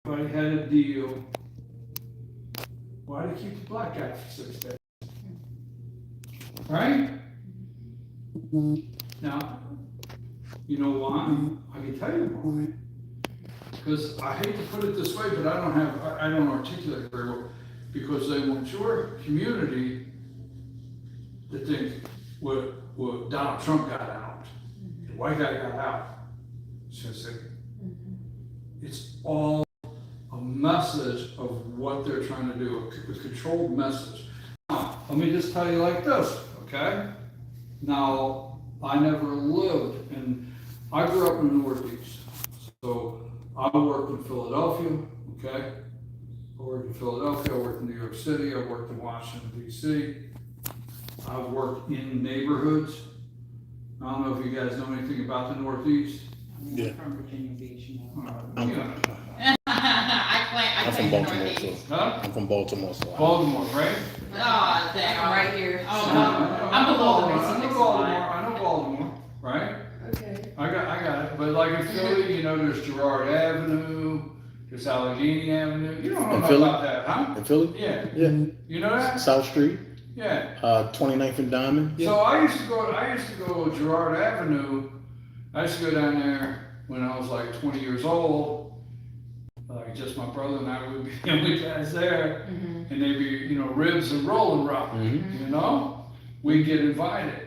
everybody had a deal. Why do you keep the black guy for 6 days? Right? Now, you know why? I can tell you why. Because I hate to put it this way, but I don't articulate it very well. Because they want your community to think what Donald Trump got out, the white guy got out. It's all a message of what they're trying to do, a controlled message. Now, let me just tell you like this, okay? Now, I never lived I grew up in the Northeast. So I worked in Philadelphia, okay? I worked in Philadelphia, I worked in New York City, I worked in Washington, D.C. I've worked in neighborhoods. I don't know if you guys know anything about the Northeast. Yeah. From Virginia Beach, you know. I'm from Baltimore, so. Huh? I'm from Baltimore, so. Baltimore, right? Oh, dang, I'm right here. I'm below I know Baltimore, right? Okay. I got it. But like in Philly, you know, there's Girard Avenue, there's Allegheny Avenue. You don't know about that, huh? In Philly? Yeah. Yeah. You know that? South Street, Yeah. 29th and Diamond. Yeah. So I used to go Girard Avenue. I used to go down there when I was like 20 years old. Like just my brother and I would be the only guys there, and they'd be, you know, ribs and Rolling Rock. You know, we'd get invited.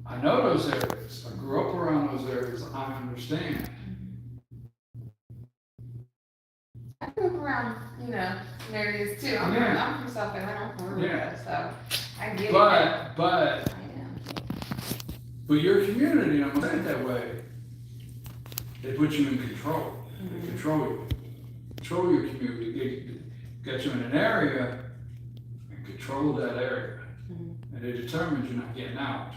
I know those areas. I grew up around those areas. I understand. I grew up around, you know, areas too. I'm from South Carolina, I'm from Florida, so I get it. But your community, I'm gonna say it that way, they put you in control. They control you. Control your community. They get you in an area and control that area. And they determine you're not getting out.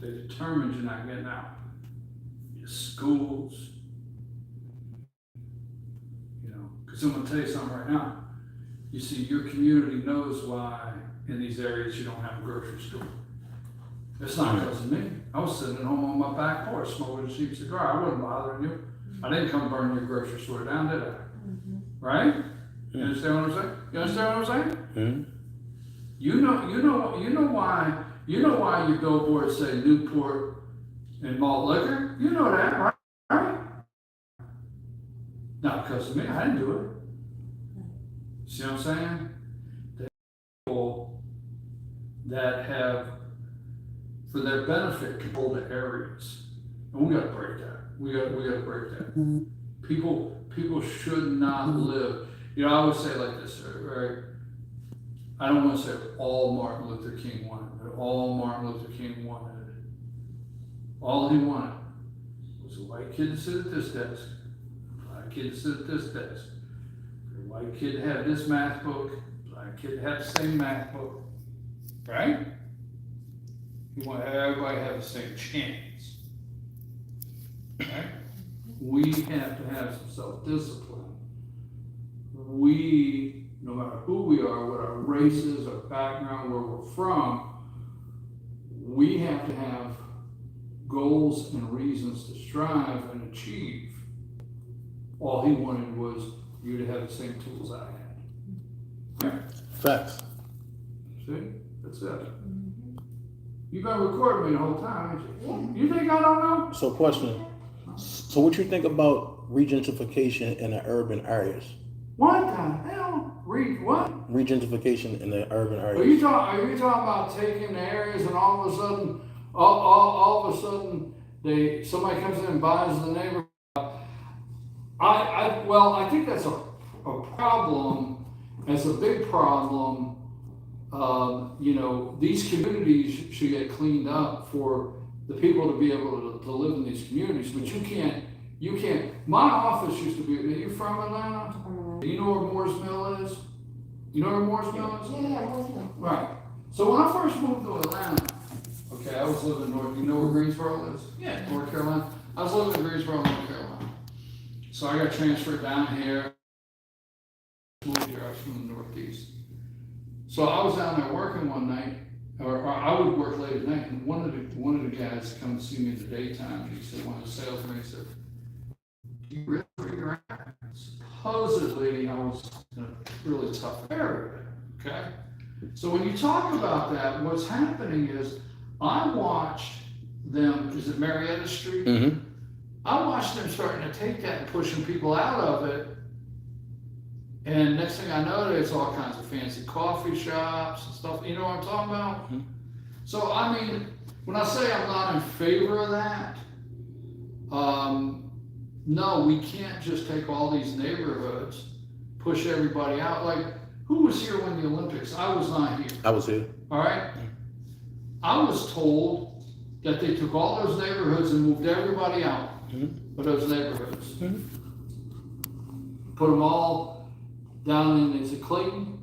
They determined you're not getting out. Your schools, you know, because I'm going to tell you something right now. You see, your community knows why in these areas you don't have a grocery store. It's not because of me. I was sitting at home on my back porch smoking a cheap cigar. I wasn't bothering you. I didn't come burn your grocery store down, did I? Right? You understand what I'm saying? You understand what I'm saying? You know why your billboards say Newport and malt liquor? You know that, right? Not because of me, I didn't do it. See what I'm saying? The people that have, for their benefit, control the areas. And we gotta break that. We gotta break that. People should not live. You know, I would say like this, right? I don't want to say all Martin Luther King wanted, but all Martin Luther King wanted. All he wanted was a white kid to sit at this desk, a black kid to sit at this desk, a white kid to have this math book, a black kid to have the same math book, right? You want everybody to have the same chance, right? We have to have some self-discipline. No matter who we are, what our race is, our background, where we're from, we have to have goals and reasons to strive and achieve. All he wanted was you to have the same tools I had. Right? Facts. See? That's it. You've been recording me the whole time, ain't you? You think I don't know? So question. So what you think about regentification in the urban areas? What the hell? Read what? Regentification in the urban areas. Are you talking about taking the areas and all of a sudden, somebody comes in and buys the neighborhood? I think that's a problem. It's a big problem. You know, these communities should get cleaned up for the people to be able to live in these communities, but you can't. My office used to be, are you from Atlanta? You know where Moore's Mill is? You know where Moore's Mill is? Yeah, Moore's Mill. Right. So when I first moved to Atlanta, okay, I was living north, you know where Greensboro is? Yeah. North Carolina. I was living in Greensboro, North Carolina. So I got transferred down here. Moved here, I was from the Northeast. So I was down there working one night, or I would work late at night, and one of the guys come see me in the daytime, and he said, one of the salesmen, he said, "Do you really know where you're at?" supposedly I was in a really tough area, okay? So when you talk about that, what's happening is I watched them, is it Marietta Street? Mm-hmm. I watched them starting to take that and pushing people out of it. And next thing I know, there's all kinds of fancy coffee shops and stuff. You know what I'm talking about? Mhm. So, I mean, when I say I'm not in favor of that, no, we can't just take all these neighborhoods, push everybody out. Like, who was here when the Olympics? I was not here. I was here. All right? I was told that they took all those neighborhoods and moved everybody out Mhm. of those neighborhoods. Mhm. Put them all down in, is it Clayton?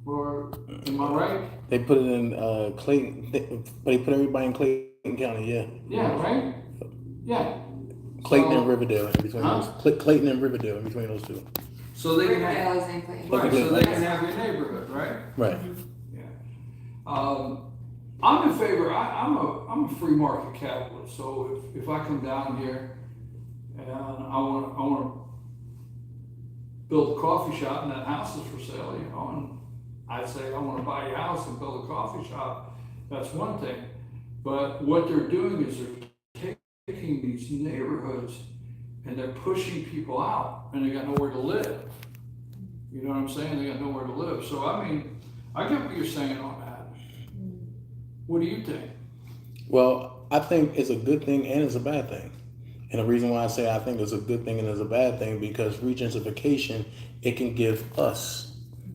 Or, am I right? They put it in Clayton, they put everybody in Clayton County, yeah. Yeah, right? Yeah. Clayton So- and Riverdale in between Huh? those. Clayton and Riverdale in between those two. So they can have, Riverdale is in Clayton. right, so they can have your neighborhood, right? Right. Yeah. I'm in favor, I'm a free market capitalist, so if I come down here and I wanna build a coffee shop and that house is for sale, you know, and I say I wanna buy a house and build a coffee shop, that's one thing. But what they're doing is they're taking these neighborhoods and they're pushing people out and they got nowhere to live. You know what I'm saying? They got nowhere to live. So I mean, I get what you're saying on that. What do you think? Well, I think it's a good thing and it's a bad thing. And the reason why I say I think it's a good thing and it's a bad thing, because regentification, it can give us,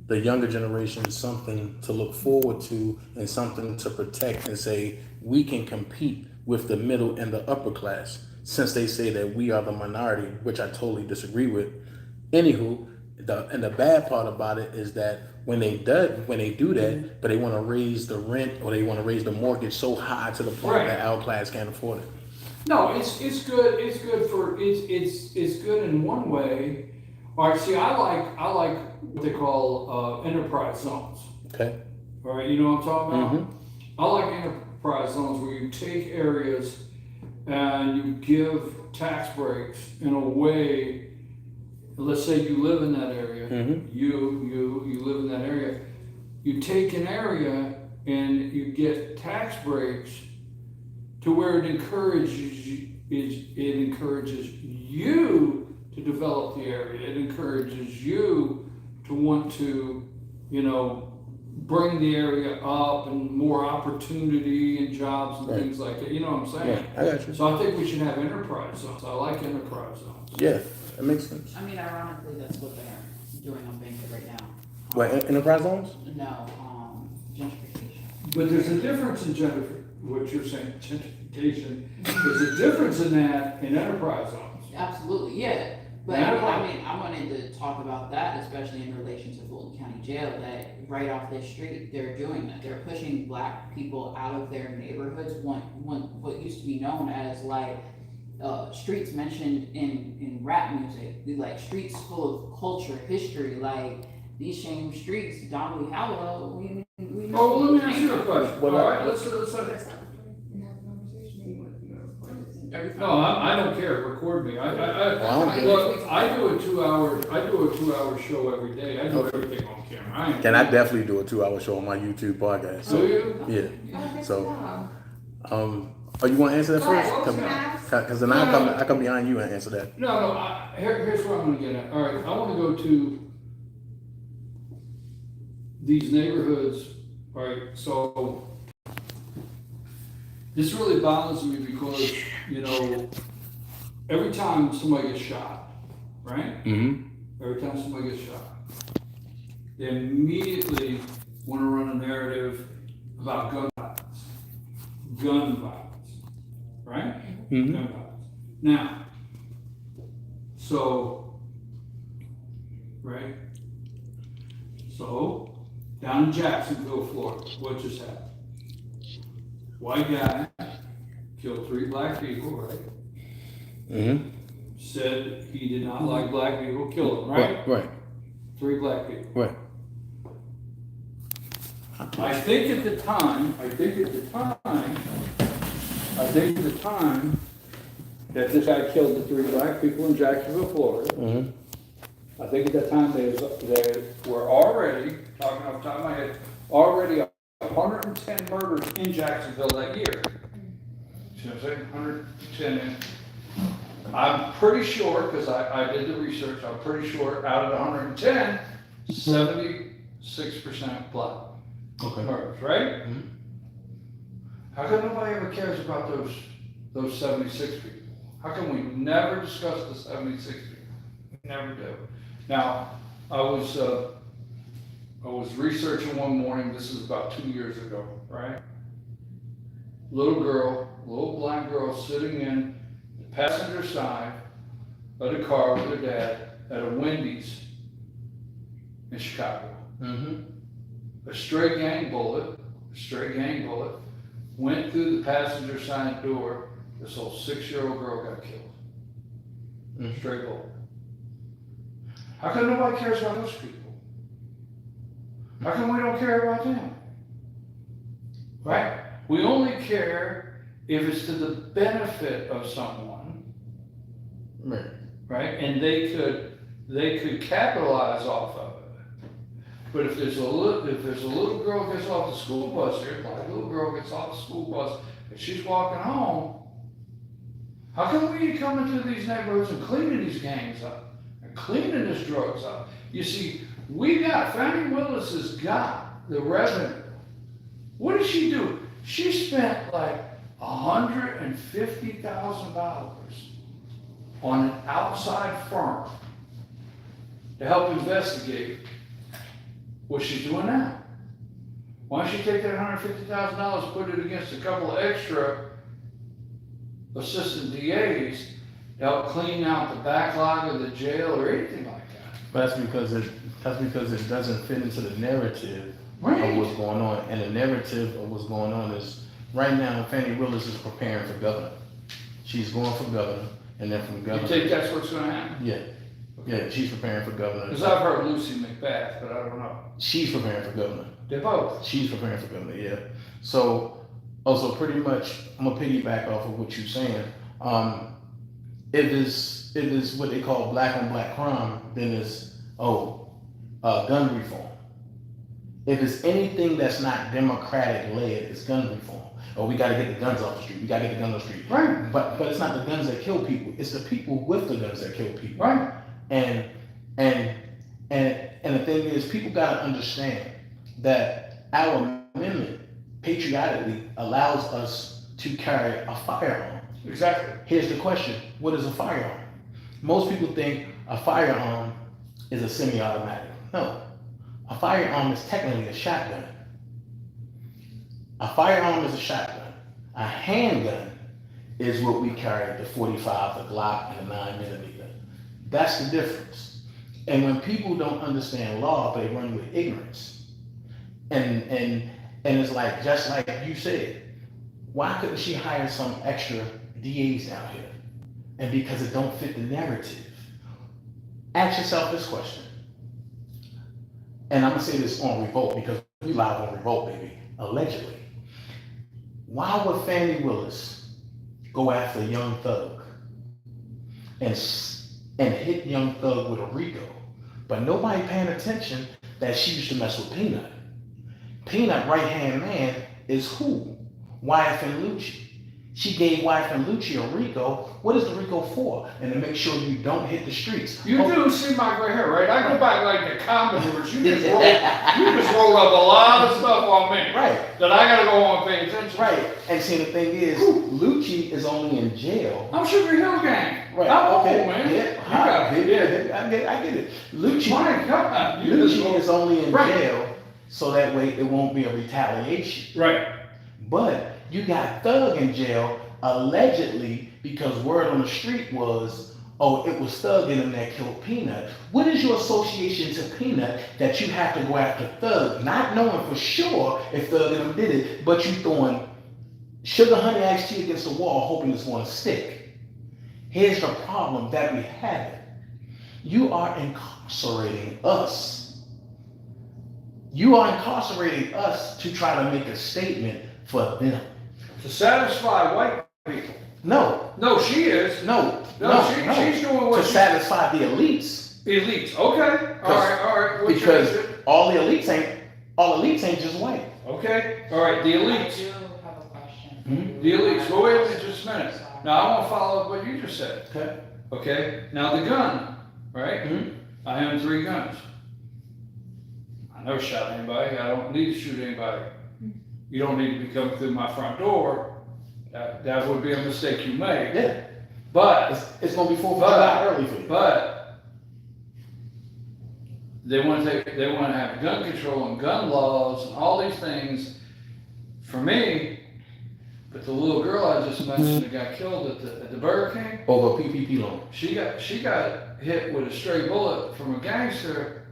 the younger generation, something to look forward to and something to protect and say we can compete with the middle and the upper class, since they say that we are the minority, which I totally disagree with. Anywho, the bad part about it is that when they do that, but they want to raise the rent or they want to raise the mortgage so high to the point Right. that our class can't afford it. No, it's good. It's good for it's good in one way. All right. See, I like what they call enterprise zones. Okay. All right. You know what I'm talking about? Mm-hmm. I like enterprise zones where you take areas and you give tax breaks in a way. Let's say you live in that area. Mm-hmm. You live in that area. You take an area and you get tax breaks to where it encourages you to develop the area. It encourages you to want to, you know, bring the area up and more opportunity and jobs and Right. things like that. You know what I'm saying? Yeah, I got you. So I think we should have enterprise zones. I like enterprise zones. Yeah, that makes sense. I mean, ironically, that's what they're doing on Bankhead right now. What, enterprise zones? No, gentrification. But there's a difference in what you're saying, gentrification. There's a difference in that in enterprise zones. Absolutely, yeah. But Yeah. I mean, I wanted to talk about that, especially in relation to Fulton County Jail, that right off this street, they're doing that. They're pushing black people out of their neighborhoods. What used to be known as like streets mentioned in rap music, like streets full of culture, history, like these same streets, Donnelly Howell, we Oh, well, let me ask you a question. What All I- right, let's no, I don't care. Record me. I don't care. Look, I do a 2-hour show every day. I do everything on camera. Can I definitely do a 2-hour show on my YouTube podcast? Do you? Yeah. So, oh, you want to answer that Go ahead, first? what was you gonna ask? Because then I come behind you and answer that. No. Here's what I'm going to get at. All right, I want to go to these neighborhoods. All right, so this really bothers me because, you know, every time somebody gets shot, right? Mm-hmm. Every time somebody gets shot, they immediately want to run a narrative about gun violence, right? Mm-hmm. Gun violence. Now, so, right? So, down in Jacksonville, Florida, what just happened? White guy killed 3 black people, right? Mm-hmm. Said he did not like black people, killed them, right? Right. 3 black people. Right. I think at the time that this guy killed the 3 black people in Jacksonville, Florida, Mm-hmm. I think at that time they were already, talking off the top of my head, already 110 murders in Jacksonville that year. See what I'm saying? 110. And I'm pretty sure, because I did the research, I'm pretty sure out of the 110, 76% black murders, right? Mhm. How come nobody ever cares about those 76 people? How come we never discuss the 76 people? We never do. Now, I was researching one morning, this is about 2 years ago, right? Little black girl sitting in the passenger side of the car with her dad at a Wendy's in Chicago. Mm-hmm. A stray gang bullet went through the passenger side door. This whole 6-year-old girl got killed. Mm-hmm. Stray bullet. How come nobody cares about those people? How come we don't care about them? Right? We only care if it's to the benefit of someone, Right. right? And they could capitalize off of it. But if there's a little girl gets off the school bus here, like a little girl gets off the school bus and she's walking home, how come we ain't coming to these neighborhoods and cleaning these gangs up and cleaning these drugs up? You see, Fannie Willis has got the revenue. What did she do? She spent like $150,000 on an outside firm to help investigate what she's doing now. Why don't she take that $150,000, put it against a couple of extra assistant DAs to help clean out the backlog of the jail or anything like that? But that's because it doesn't fit into the narrative Right. of what's going on. And the narrative of what's going on is right now Fannie Willis is preparing for governor. She's going for governor, and then from You governor. think that's what's gonna happen? Yeah, she's preparing for governor. Because I've heard Lucy McBath, but I don't know. She's preparing for governor. They're both. She's preparing for governor, yeah. So, also pretty much, I'm gonna piggyback off of what you're saying. If it's what they call black on black crime, then it's gun reform. If it's anything that's not democratic led, it's gun reform. Oh, we gotta get the guns off the street. We gotta get the guns off the street. Right. But it's not the guns that kill people. It's the people with the guns that kill people. Right. And the thing is, people gotta understand that our amendment patriotically allows us to carry a firearm. Exactly. Here's the question: what is a firearm? Most people think a firearm is a semi-automatic. No, a firearm is technically a shotgun. A firearm is a shotgun. A handgun is what we carry: the 45, the Glock, and the 9mm. That's the difference. And when people don't understand law, they run with ignorance. And it's like, just like you said, why couldn't she hire some extra DAs out here? And because it don't fit the narrative. Ask yourself this question. And I'm gonna say this on Revolt because we live on Revolt, baby. Allegedly. Why would Fannie Willis go after Young Thug and hit Young Thug with a RICO? But nobody paying attention that she used to mess with Peanut. Peanut right-hand man is who? Wyeth and Lucci. She gave Wyeth and Lucci a RICO. What is the RICO for? And to make sure you don't hit the streets. You do see my gray hair, right? I go back like the Commodores. You just rolled up a lot of stuff on me. Right. That I gotta go on and pay attention. Right. And see, the thing is, Lucci is only in jail. I'm Sugar Hill Gang. Right. I'm Okay. old, man. Yeah. I get it. Lucci My God. is only in Right. jail so that way it won't be a retaliation. Right. But you got Thug in jail allegedly because word on the street was, oh, it was Thug in him that killed Peanut. What is your association to Peanut that you have to go after Thug, not knowing for sure if Thug and him did it, but you throwing sugar honey iced tea against the wall hoping it's going to stick? Here's the problem that we have. You are incarcerating us. You are incarcerating us to try to make a statement for them. To satisfy white people. No, No, she is. no, No, she's doing what to she- satisfy the elites. Elites, okay, all right, what's your Because issue? all elites ain't just white. Okay, all right, the I elites, do have a question. Mhm. the elites, well, wait a minute, just a minute. Now, I wanna follow up what you just said, Okay. okay? Now, the gun, right? Mhm. I own 3 guns. I never shot anybody, I don't need to shoot anybody. You don't need to be coming through my front door, that would be a mistake you made. Yeah. But, It's gonna be 4th of July early for you. but, they wanna have gun control and gun laws and all these things for me, but the little girl I just mentioned that got killed at the Burger King, Over PPP loan. she got hit with a stray bullet from a gangster.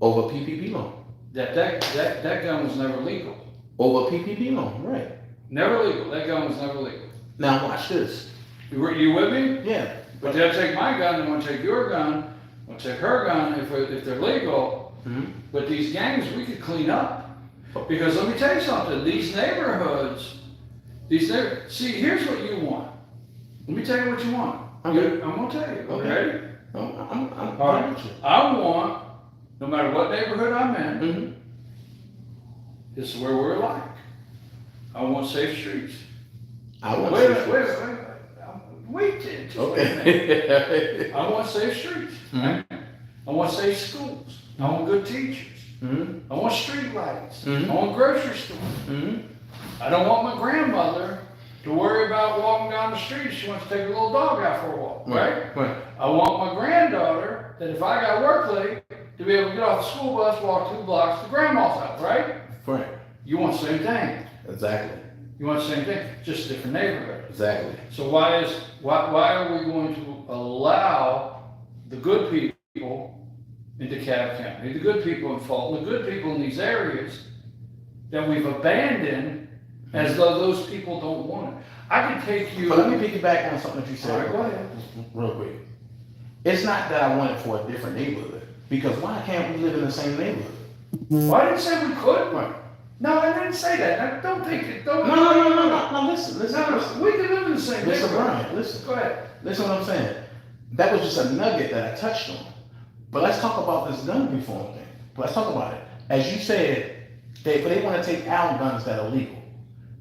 Over PPP loan. That gun was never legal. Over PPP loan, right. Never legal. That gun was never legal. Now watch this. You with me? Yeah. But they'll take my gun, they won't take your gun, won't take her gun if they're legal. Mhm. But these gangs, we could clean up. Because let me tell you something, these neighborhoods, see, here's what you want. Let me tell you what you want. Okay. I'm gonna tell you, Okay. okay? I'm All right. with you. I want, no matter what neighborhood I'm in, Mhm. this is where we're like. I want safe streets. I want Wait a safe minute, streets. wait, just wait a minute. Okay. I want safe streets. Mhm. I want safe schools. I want good teachers. Mhm. I want street lights. Mhm. I want grocery stores. Mhm. I don't want my grandmother to worry about walking down the street. She wants to take a little dog out for a walk, right? Right. I want my granddaughter that if I got work late, to be able to get off the school bus, walk 2 blocks to grandma's house, right? Right. You want the same thing. Exactly. You want the same thing, just a different neighborhood. Exactly. So why are we going to allow the good people in DeKalb County, the good people in Fulton, the good people in these areas that we've abandoned as though those people don't want it? I can take you. But let me piggyback on something that you All said right, go ahead. real quick. It's not that I want it for a different neighborhood, because why can't we live in the same neighborhood? Well, I didn't say we couldn't. Right. No, I didn't say that. I don't think it. Don't. No, listen. No, we can live in the same Listen, neighborhood. Brian, listen. Go ahead. Listen what I'm saying. That was just a nugget that I touched on. But let's talk about this gun reform thing. Let's talk about it. As you said, they want to take out guns that are legal.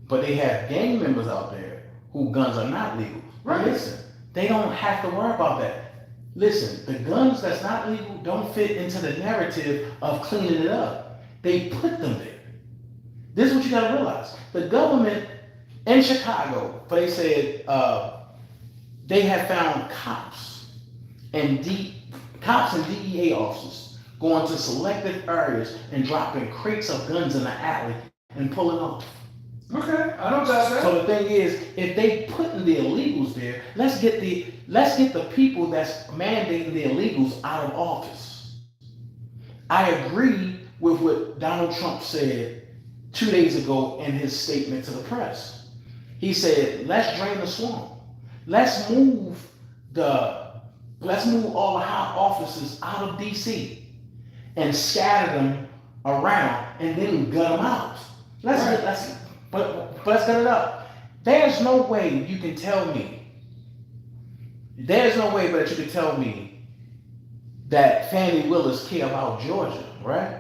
But they have gang members out there who guns are not legal. Right. Listen, they don't have to worry about that. Listen, the guns that's not legal don't fit into the narrative of cleaning it up. They put them there. This is what you gotta realize. The government in Chicago, but they said they have found cops and DEA officers going to selective areas and dropping crates of guns in the alley and pulling off. Okay, I don't doubt that. So the thing is, if they putting the illegals there, let's get the people that's mandating the illegals out of office. I agree with what Donald Trump said 2 days ago in his statement to the press. He said, let's drain the swamp. Let's move all the high offices out of DC and scatter them around and then gut them out. Let's gut it up. There's no way you can tell me. There's no way but you can tell me that Fannie Willis care about Georgia, right?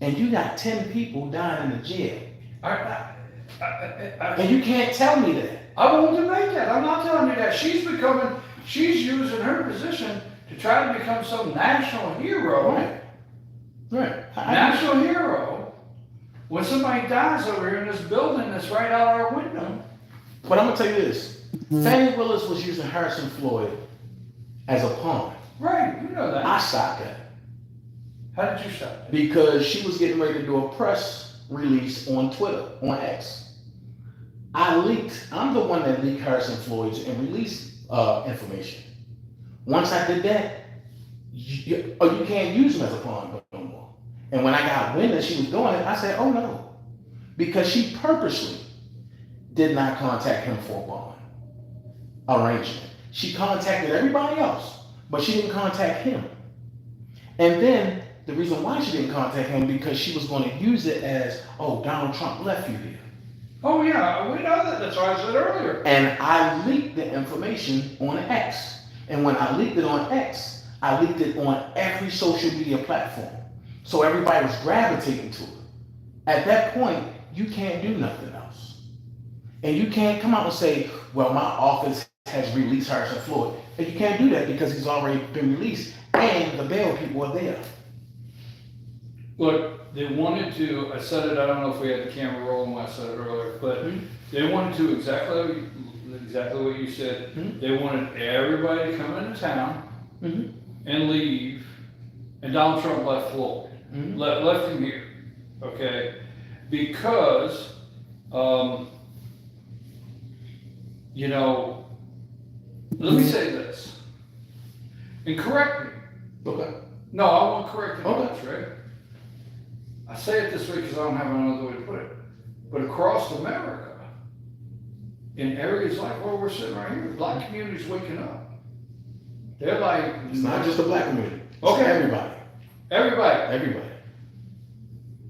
And you got 10 people dying in the jail. And you can't tell me that. I won't debate that. I'm not telling you that. She's using her position to try to become some national hero. Right. National hero. When somebody dies over here in this building that's right out our window. But I'm gonna tell you this. Fannie Willis was using Harrison Floyd as a pawn. Right, you know that. I stopped that. How did you stop that? Because she was getting ready to do a press release on Twitter, on X. I'm the one that leaked Harrison Floyd's and released information. Once I did that, you can't use him as a pawn no more. And when I got wind that she was doing it, I said, oh no. Because she purposely did not contact him for a bond arrangement. She contacted everybody else, but she didn't contact him. And then the reason why she didn't contact him, because she was going to use it as, oh, Donald Trump left you here. Oh yeah, we know that. That's why I said earlier. And I leaked the information on X. And when I leaked it on X, I leaked it on every social media platform. So everybody was gravitating to it. At that point, you can't do nothing else. And you can't come out and say, well, my office has released Harrison Floyd. And you can't do that because he's already been released and the bail people are there. Look, they wanted to, I said it, I don't know if we had the camera rolling when I said it earlier, but they wanted to exactly what you said. They wanted everybody to come into town and leave, and Donald Trump left Floyd, left him here, okay? Because, you know, let me say this, and correct me. Okay. No, I won't correct you, Okay. right? I say it this way because I don't have another way to put it. But across America, in areas like where we're sitting right here, black community's waking up. They're like, It's not just the black community. It's Okay. everybody. everybody. Everybody.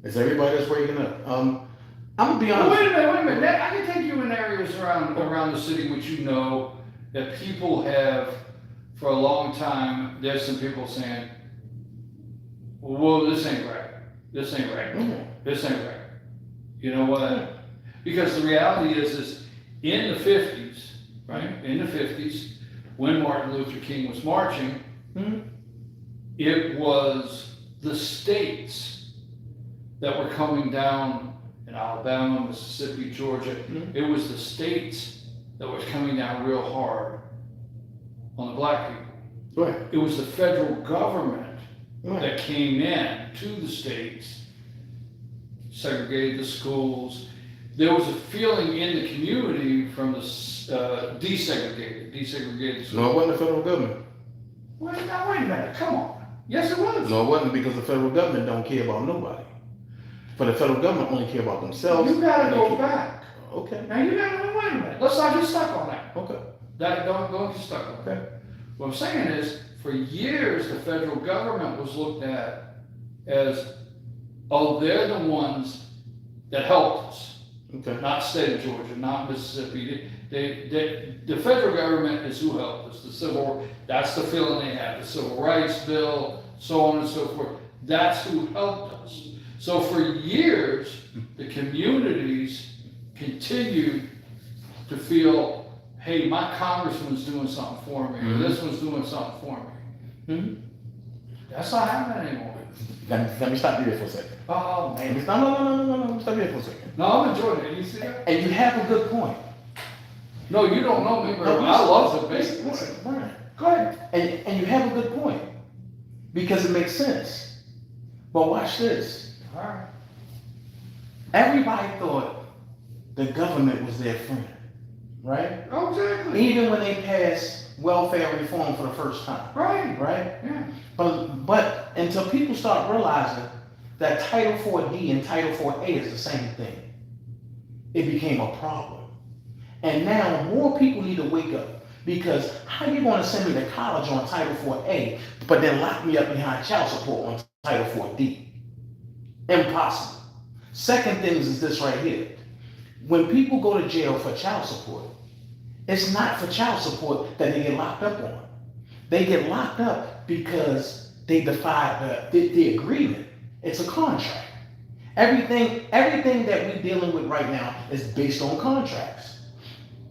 It's everybody that's waking up. I'm gonna be Well, honest. wait a minute. I can take you in areas around the city which you know that people have for a long time. There's some people saying, "Well, this ain't right. This ain't right. This ain't right." You know what? Because the reality is in the 50s, right? In the 50s, when Martin Luther King was marching, it was the states that were coming down in Alabama, Mississippi, Georgia. It was the states that was coming down real hard on the black people. Right. It was the federal government Right. that came in to the states, segregated the schools. There was a feeling in the community from the desegregated schools. No, it wasn't the federal government. Wait a minute, come on. Yes, it was. No, it wasn't because the federal government don't care about nobody. But the federal government only care about themselves. You gotta and go they care- back. Okay. Now you gotta, wait a minute, let's not get stuck on that. Okay. Don't get stuck on that. Okay. What I'm saying is, for years, the federal government was looked at as, oh, they're the ones that helped us. Okay. Not state of Georgia, not Mississippi. The federal government is who helped us. That's the feeling they had. The Civil Rights Bill, so on and so forth. That's who helped us. So for years, the communities continued to feel, hey, my congressman's doing something for me, or this one's doing something for me. That's not happening anymore. Let me stop you there for a second. Oh, man. No, stop you there for a second. No, I'm enjoying it. You see that? And you have a good point. No, you don't know me, bro. No, I love the listen, basic. listen, Brian. Go ahead. And you have a good point. Because it makes sense. But watch this. All right. Everybody thought the government was their friend. Right? Oh, exactly. Even when they passed welfare reform for the first time. Right. Right? Yeah. But until people start realizing that Title 4D and Title 4A is the same thing, it became a problem. And now more people need to wake up, because how are you going to send me to college on Title 4A, but then lock me up behind child support on Title 4D? Impossible. Second thing is this right here. When people go to jail for child support, it's not for child support that they get locked up on. They get locked up because they defied the agreement. It's a contract. Everything that we're dealing with right now is based on contracts.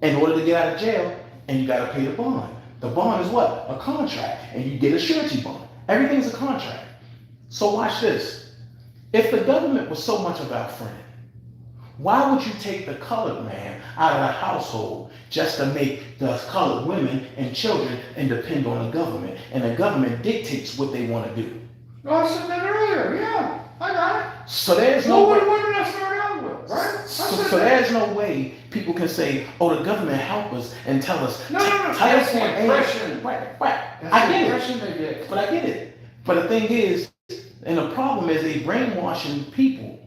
In order to get out of jail, and you got to pay the bond. The bond is what? A contract, and you get a surety bond. Everything's a contract. So watch this. If the government was so much of our friend, why would you take the colored man out of the household just to make the colored women and children and depend on the government? And the government dictates what they want to do. Well, I said that earlier. Yeah, I got it. So there's Well, no what way. did I start out with, right? So there's no way people can say, "Oh, the government help us and tell us." No. Title That's the 4A. impression. Right. That's I the get it. impression they get. But I get it. But the thing is, and the problem is, they brainwashing people,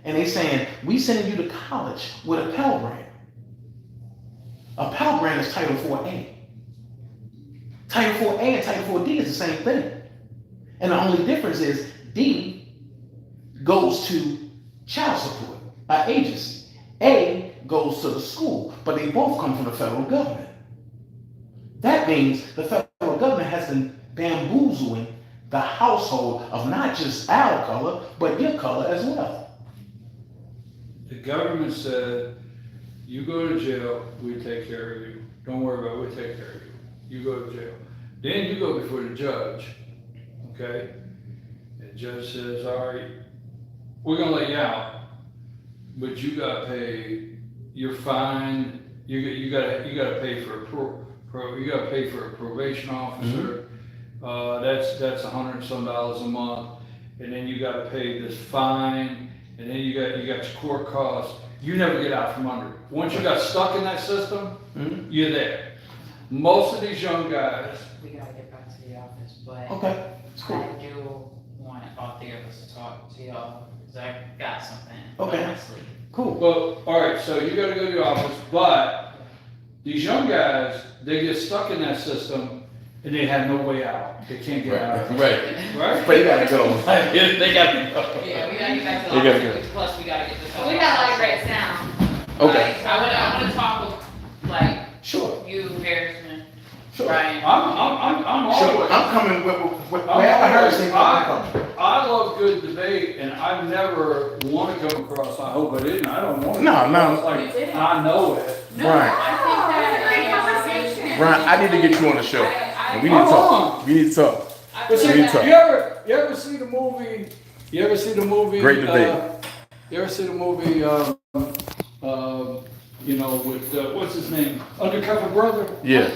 and they saying, "We sending you to college with a Pell Grant." A Pell Grant is Title 4A. Title 4A and Title 4D is the same thing, and the only difference is D goes to child support, an agency. A goes to the school, but they both come from the federal government. That means the federal government has bamboozling the household of not just our color, but your color as well. The government said, you go to jail, we take care of you. Don't worry about it, we take care of you. You go to jail. Then you go before the judge, okay? And the judge says, all right, we're gonna let you out, but you gotta pay your fine. You gotta pay for you gotta pay for a probation officer. That's $100 and some a month, and then you gotta pay this fine, and then you got your court costs. You never get out from under it. Once you got stuck in that system, you're there. Most of these young guys. We gotta get back to the office, but Okay, it's cool. I do want all three of us to talk to y'all, cause I got something. Okay. up my sleeve. Cool. Well, all right, so you gotta go to the office, but these young guys, they get stuck in that system and they have no way out. They can't get out of it. Right? But you gotta go. They gotta go. Yeah, we gotta get back to You the gotta office, plus we gotta get this. We got like right now. Okay. Like, I wanna talk with, like, Sure. you, Harrison, Sure. Brian. I'm Sure. always. I'm coming wherever Harrison I comes. I love good debate, and I've never want to come across, I hope I didn't, I don't want to. No, come no. across like, I know it. No, Right. I think that. Great conversation. Brian, I need to get you on the show. And we need to Hold talk. on. We need to talk. But see, We need to talk. you ever see the movie? Great debate. You ever see the movie, you know, with, what's his name? Undercover Brother? Yeah.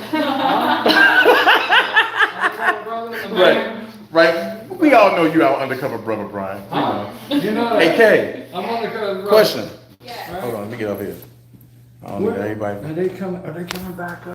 Undercover Brother? The Right. man? Right. We all know you our undercover brother, Brian. You know. You know Hey, that. Kay, I'm undercover brother. question. Yes. Right? Hold on, let me get up here. I don't need everybody. Are they coming back up?